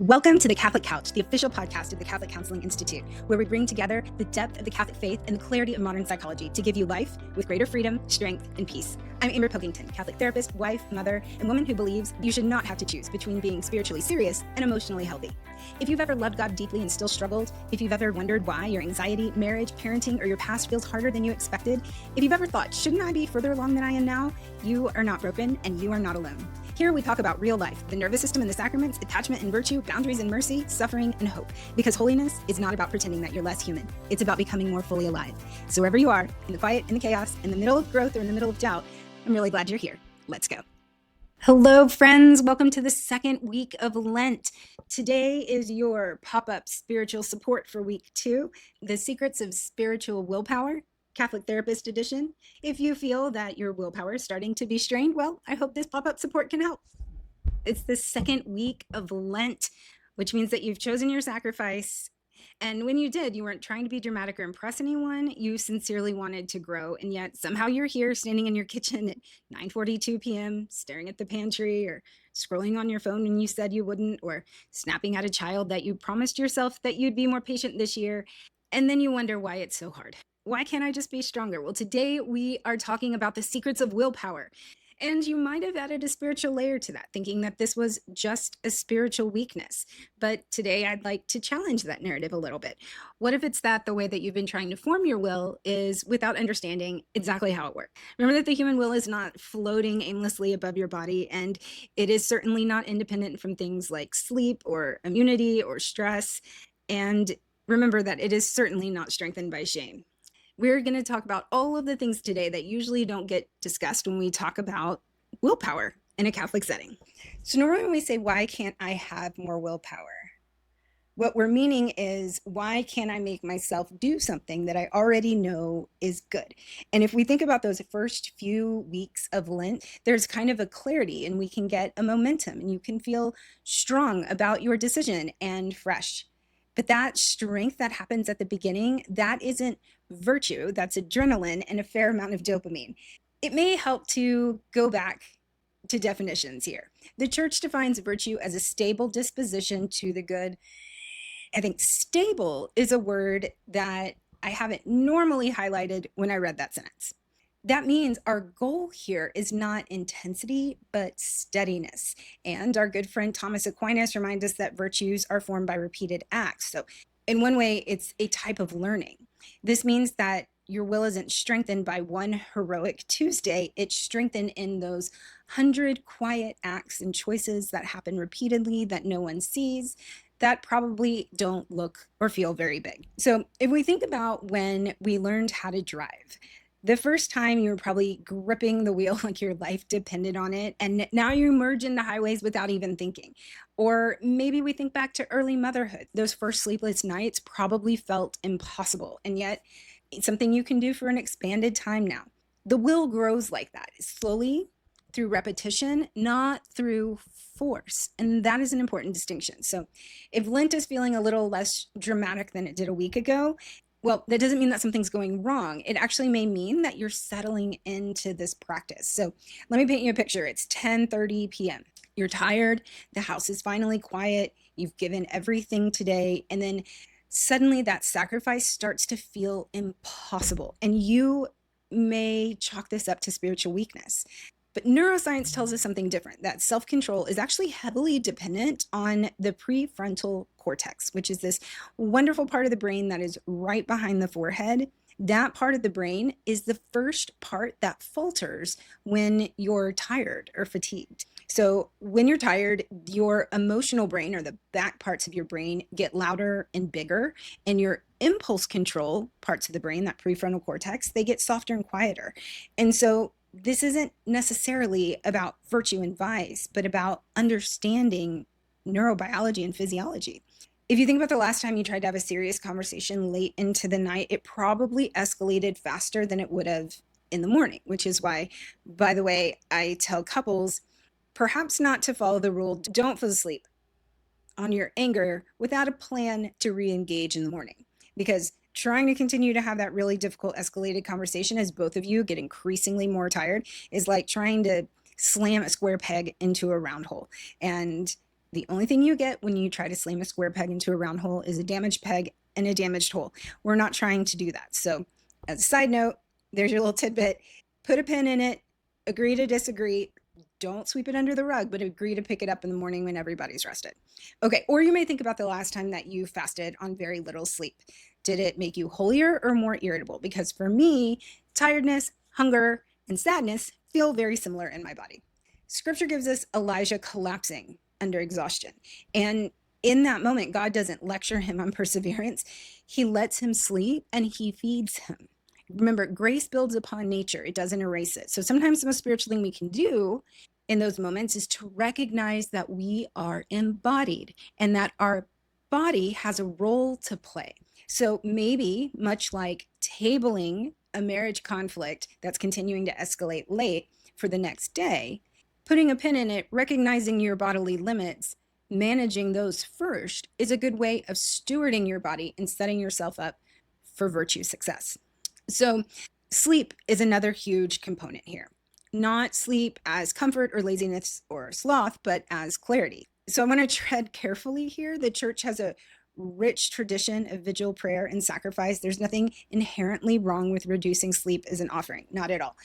Welcome to the Catholic Couch, the official podcast of the Catholic Counseling Institute, where we bring together the depth of the Catholic faith and the clarity of modern psychology to give you life with greater freedom, strength, and peace. I'm Amber Pilkington, Catholic therapist, wife, mother, and woman who believes you should not have to choose between being spiritually serious and emotionally healthy. If you've ever loved God deeply and still struggled, if you've ever wondered why your anxiety, marriage, parenting, or your past feels harder than you expected, if you've ever thought, shouldn't I be further along than I am now, you are not broken and you are not alone. Here we talk about real life, the nervous system and the sacraments, attachment and virtue, boundaries and mercy, suffering and hope. Because holiness is not about pretending that you're less human. It's about becoming more fully alive. So wherever you are, in the quiet, in the chaos, in the middle of growth, or in the middle of doubt, I'm really glad you're here. Let's go. Hello, friends. Welcome to the second week of Lent. Today is your pop-up spiritual support for week 2, The Secrets of Spiritual Willpower, Catholic Therapist Edition. If you feel that your willpower is starting to be strained, well, I hope this pop-up support can help. It's the second week of Lent, which means that you've chosen your sacrifice. And when you did, you weren't trying to be dramatic or impress anyone. You sincerely wanted to grow. And yet somehow you're here standing in your kitchen at 9:42 p.m., staring at the pantry or scrolling on your phone when you said you wouldn't, or snapping at a child that you promised yourself that you'd be more patient this year. And then you wonder why it's so hard. Why can't I just be stronger? Well, today we are talking about the secrets of willpower. And you might have added a spiritual layer to that, thinking that this was just a spiritual weakness. But today I'd like to challenge that narrative a little bit. What if it's that the way that you've been trying to form your will is without understanding exactly how it works? Remember that the human will is not floating aimlessly above your body, and it is certainly not independent from things like sleep or immunity or stress. And remember that it is certainly not strengthened by shame. We're going to talk about all of the things today that usually don't get discussed when we talk about willpower in a Catholic setting. So normally when we say, why can't I have more willpower? What we're meaning is, why can't I make myself do something that I already know is good? And if we think about those first few weeks of Lent, there's kind of a clarity and we can get a momentum and you can feel strong about your decision and fresh. But that strength that happens at the beginning, that isn't virtue, that's adrenaline and a fair amount of dopamine. It may help to go back to definitions here. The church defines virtue as a stable disposition to the good. I think stable is a word that I haven't normally highlighted when I read that sentence. That means our goal here is not intensity, but steadiness. And our good friend Thomas Aquinas reminds us that virtues are formed by repeated acts. So in one way, it's a type of learning. This means that your will isn't strengthened by one heroic Tuesday. It's strengthened in those 100 quiet acts and choices that happen repeatedly that no one sees, that probably don't look or feel very big. So if we think about when we learned how to drive, the first time you were probably gripping the wheel like your life depended on it, and now you merge into highways without even thinking. Or maybe we think back to early motherhood. Those first sleepless nights probably felt impossible, and yet it's something you can do for an expanded time now. The will grows like that, slowly through repetition, not through force. And that is an important distinction. So if Lent is feeling a little less dramatic than it did a week ago, well, that doesn't mean that something's going wrong. It actually may mean that you're settling into this practice. So let me paint you a picture. It's 10:30 p.m. You're tired. The house is finally quiet. You've given everything today. And then suddenly that sacrifice starts to feel impossible. And you may chalk this up to spiritual weakness. But neuroscience tells us something different, that self-control is actually heavily dependent on the prefrontal cortex, which is this wonderful part of the brain that is right behind the forehead. That part of the brain is the first part that falters when you're tired or fatigued. So when you're tired, your emotional brain, or the back parts of your brain, get louder and bigger, and your impulse control parts of the brain, that prefrontal cortex, they get softer and quieter. And so this isn't necessarily about virtue and vice, but about understanding neurobiology and physiology. If you think about the last time you tried to have a serious conversation late into the night, it probably escalated faster than it would have in the morning, which is why, by the way, I tell couples perhaps not to follow the rule, don't fall asleep on your anger without a plan to re-engage in the morning. Because trying to continue to have that really difficult escalated conversation as both of you get increasingly more tired is like trying to slam a square peg into a round hole. And The only thing you get when you try to slam a square peg into a round hole is a damaged peg and a damaged hole. We're not trying to do that. So, as a side note, there's your little tidbit. Put a pin in it, agree to disagree. Don't sweep it under the rug, but agree to pick it up in the morning when everybody's rested. Okay, or you may think about the last time that you fasted on very little sleep. Did it make you holier or more irritable? Because for me, tiredness, hunger, and sadness feel very similar in my body. Scripture gives us Elijah collapsing under exhaustion. And in that moment, God doesn't lecture him on perseverance. He lets him sleep and he feeds him. Remember, grace builds upon nature. It doesn't erase it. So sometimes the most spiritual thing we can do in those moments is to recognize that we are embodied and that our body has a role to play. So maybe, much like tabling a marriage conflict that's continuing to escalate late for the next day, putting a pin in it, recognizing your bodily limits, managing those first is a good way of stewarding your body and setting yourself up for virtue success. So sleep is another huge component here. Not sleep as comfort or laziness or sloth, but as clarity. So I want to tread carefully here. The church has a rich tradition of vigil prayer and sacrifice. There's nothing inherently wrong with reducing sleep as an offering, not at all.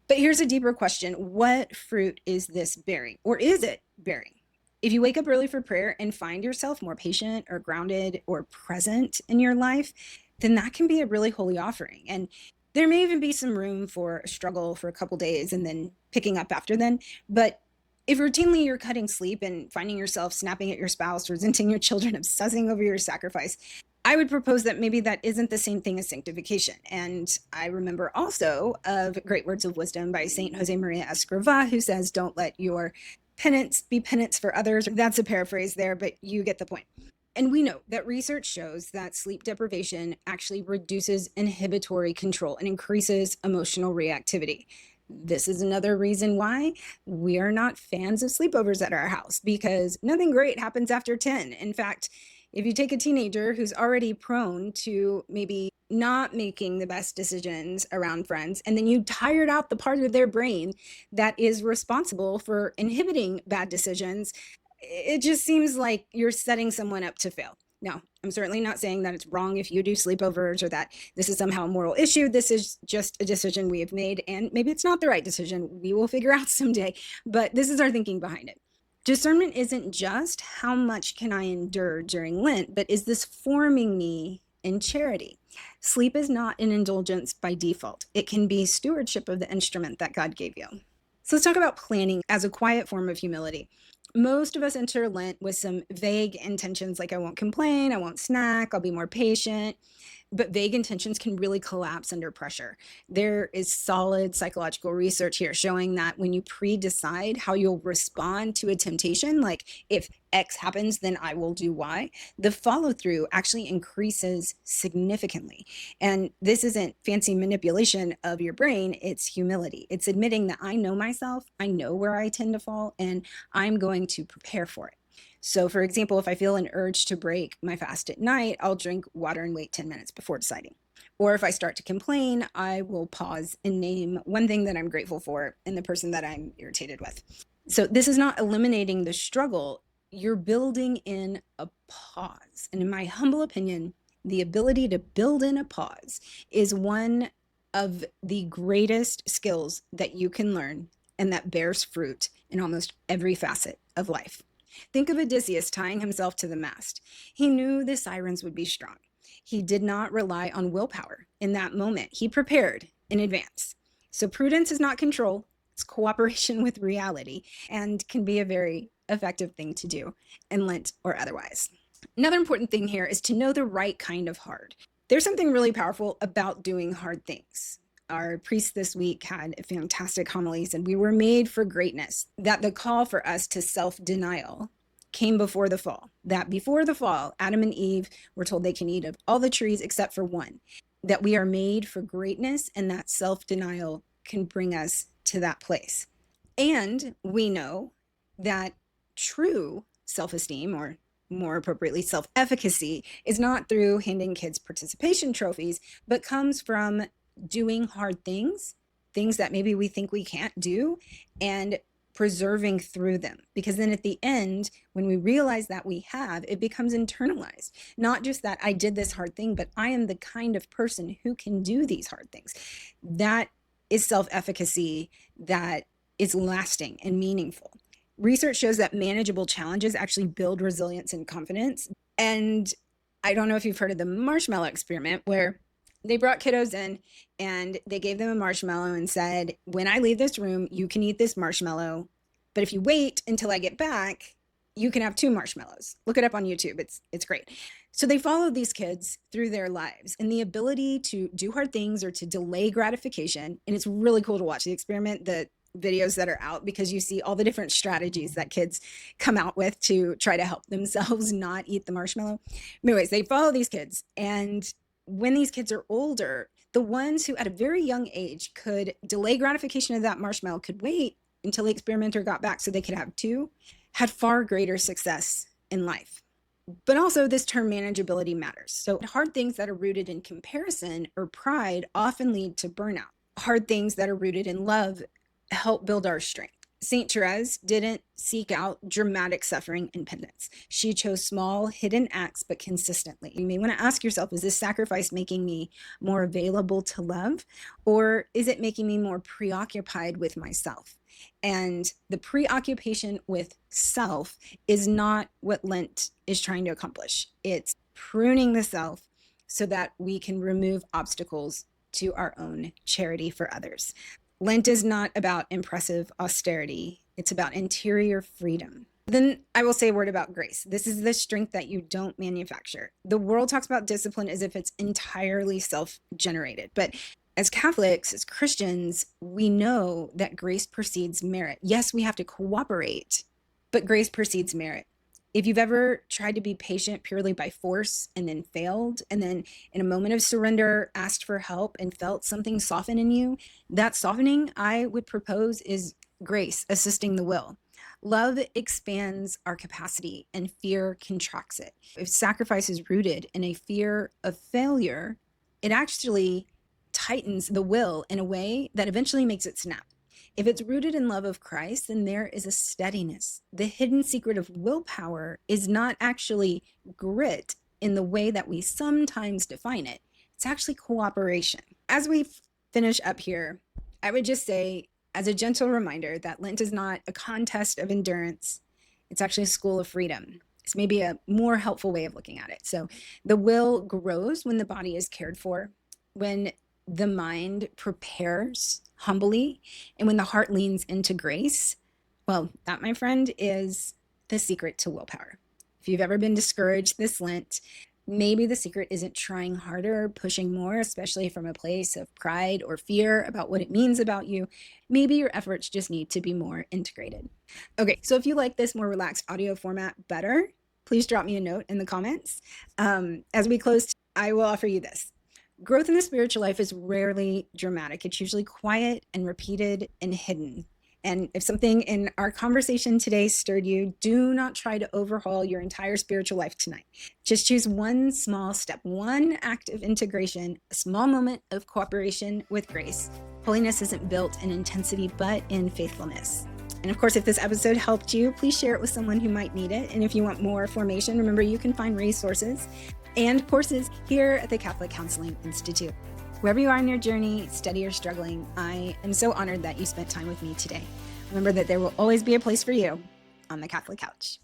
But here's a deeper question. What fruit is this bearing, or is it bearing? If you wake up early for prayer and find yourself more patient or grounded or present in your life, then that can be a really holy offering. And there may even be some room for a struggle for a couple days and then picking up after then. But if routinely you're cutting sleep and finding yourself snapping at your spouse, resenting your children, obsessing over your sacrifice, I would propose that maybe that isn't the same thing as sanctification. And I remember also of great words of wisdom by Saint Josemaría Escrivá, who says, don't let your penance be penance for others. That's a paraphrase there, but you get the point. And we know that research shows that sleep deprivation actually reduces inhibitory control and increases emotional reactivity. This is another reason why we are not fans of sleepovers at our house, because nothing great happens after 10. In fact, if you take a teenager who's already prone to maybe not making the best decisions around friends, and then you tired out the part of their brain that is responsible for inhibiting bad decisions, it just seems like you're setting someone up to fail. Now, I'm certainly not saying that it's wrong if you do sleepovers or that this is somehow a moral issue. This is just a decision we have made, and maybe it's not the right decision. We will figure out someday, but this is our thinking behind it. Discernment isn't just how much can I endure during Lent, but is this forming me in charity? Sleep is not an indulgence by default. It can be stewardship of the instrument that God gave you. So let's talk about planning as a quiet form of humility. Most of us enter Lent with some vague intentions like I won't complain, I won't snack, I'll be more patient. But vague intentions can really collapse under pressure. There is solid psychological research here showing that when you pre-decide how you'll respond to a temptation, like if X happens, then I will do Y, the follow-through actually increases significantly. And this isn't fancy manipulation of your brain, it's humility. It's admitting that I know myself, I know where I tend to fall, and I'm going to prepare for it. So for example, if I feel an urge to break my fast at night, I'll drink water and wait 10 minutes before deciding. Or if I start to complain, I will pause and name one thing that I'm grateful for and the person that I'm irritated with. So this is not eliminating the struggle. You're building in a pause. And in my humble opinion, the ability to build in a pause is one of the greatest skills that you can learn and that bears fruit in almost every facet of life. Think of Odysseus tying himself to the mast. He knew the sirens would be strong. He did not rely on willpower in that moment. He prepared in advance. So prudence is not control, it's cooperation with reality, and can be a very effective thing to do in Lent or otherwise. Another important thing here is to know the right kind of hard. There's something really powerful about doing hard things. Our priest this week had a fantastic homily, and we were made for greatness, that the call for us to self-denial came before the fall, that before the fall, Adam and Eve were told they can eat of all the trees except for one, that we are made for greatness, and that self-denial can bring us to that place. And we know that true self-esteem, or more appropriately, self-efficacy, is not through handing kids participation trophies, but comes from doing hard things, things that maybe we think we can't do, and preserving through them. Because then at the end, when we realize that we have, it becomes internalized. Not just that I did this hard thing, but I am the kind of person who can do these hard things. That is self-efficacy that is lasting and meaningful. Research shows that manageable challenges actually build resilience and confidence. And I don't know if you've heard of the marshmallow experiment, where they brought kiddos in and they gave them a marshmallow and said, when I leave this room, you can eat this marshmallow. But if you wait until I get back, you can have 2 marshmallows. Look it up on YouTube. It's great. So they followed these kids through their lives and the ability to do hard things or to delay gratification. And it's really cool to watch the experiment, the videos that are out, because you see all the different strategies that kids come out with to try to help themselves not eat the marshmallow. Anyways, they follow these kids, and when these kids are older, the ones who at a very young age could delay gratification of that marshmallow, could wait until the experimenter got back so they could have 2, had far greater success in life. But also, this term manageability matters. So hard things that are rooted in comparison or pride often lead to burnout. Hard things that are rooted in love help build our strength. Saint Thérèse didn't seek out dramatic suffering and penance. She chose small, hidden acts, but consistently. You may want to ask yourself, is this sacrifice making me more available to love? Or is it making me more preoccupied with myself? And the preoccupation with self is not what Lent is trying to accomplish. It's pruning the self so that we can remove obstacles to our own charity for others. Lent is not about impressive austerity. It's about interior freedom. Then I will say a word about grace. This is the strength that you don't manufacture. The world talks about discipline as if it's entirely self-generated. But as Catholics, as Christians, we know that grace precedes merit. Yes, we have to cooperate, but grace precedes merit. If you've ever tried to be patient purely by force and then failed, and then in a moment of surrender asked for help and felt something soften in you, that softening, I would propose, is grace assisting the will. Love expands our capacity and fear contracts it. If sacrifice is rooted in a fear of failure, it actually tightens the will in a way that eventually makes it snap. If it's rooted in love of Christ, then there is a steadiness. The hidden secret of willpower is not actually grit in the way that we sometimes define it. It's actually cooperation. As we finish up here, I would just say, as a gentle reminder, that Lent is not a contest of endurance. It's actually a school of freedom. It's maybe a more helpful way of looking at it. So the will grows when the body is cared for, when the mind prepares humbly, and when the heart leans into grace. Well, that, my friend, is the secret to willpower. If you've ever been discouraged this Lent, maybe the secret isn't trying harder, pushing more, especially from a place of pride or fear about what it means about you. Maybe your efforts just need to be more integrated. Okay, so if you like this more relaxed audio format better, please drop me a note in the comments. As we close, I will offer you this. Growth in the spiritual life is rarely dramatic. It's usually quiet and repeated and hidden. And if something in our conversation today stirred you, do not try to overhaul your entire spiritual life tonight. Just choose one small step, one act of integration, a small moment of cooperation with grace. Holiness isn't built in intensity, but in faithfulness. And of course, if this episode helped you, please share it with someone who might need it. And if you want more formation, remember you can find resources and courses here at the Catholic Counseling Institute. Wherever you are in your journey, steady or struggling, I am so honored that you spent time with me today. Remember that there will always be a place for you on the Catholic couch.